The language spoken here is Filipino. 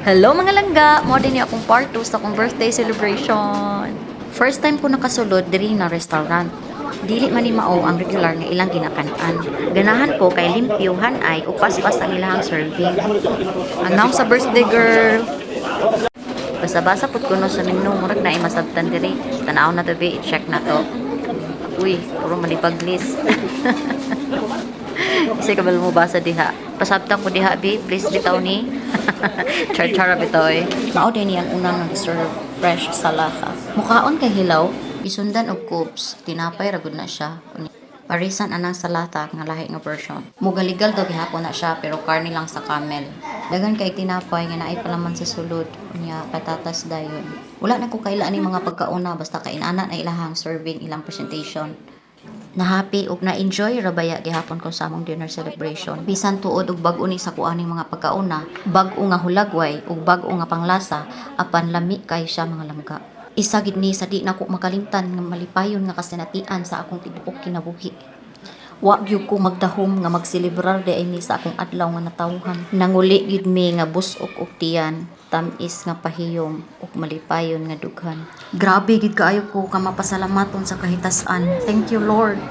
Hello mga langga! Mo din akong part 2 sa akong birthday celebration. First time ko nakasulod diri na restaurant. Dili man ni mao ang regular nga ilang ginakanan. Ganahan ko kay limpyuhan ay upas-pas ang ilang serving. Announce sa birthday girl. Basa-basa pud kuno sa menu murag na masabtan diri. Tanaw na to be, check na to. Uy, puro malipag list. Kasi kabal mo basa diha. Pasabtan ko diha, bi. Please bitaw ni. Char-chara bitoy. Mao din ang unang nag-serve fresh sa lata. Mukhaon kay hilaw. Isundan og cubes. Tinapay ragod na siya. Parisan anang salata nga lahi nga version. Mugaligal daw gihapon na siya pero karne lang sa camel. Dagan kay tinapay nga naay palaman sa sulod. Unya patatas dayon. Wala na ko kaila ani mga pagkauna basta kainana na ilahang serving ilang presentation. Na-happy ug na-enjoy rabaya gihapon ko sa among dinner celebration. Bisan tuod og bag-o ni sa kuaning mga pagkauna, bag-o nga hulagway ug bag-o nga panglasa, apan lami kay siya mga langga. Isa gid ni sa di nako makalimtan nga malipayon nga kasinatian sa akong tibuok kinabuhi. Wa gyud ko magdahom nga magselebrar di ni sa akong adlaw nga natawhan. Nanguli gid mi nga busok og tiyan, tamis nga pahiyom ug malipayon nga dughan. Grabe gid kaayo ko ka mapasalamaton sa kahitasan. Thank you Lord.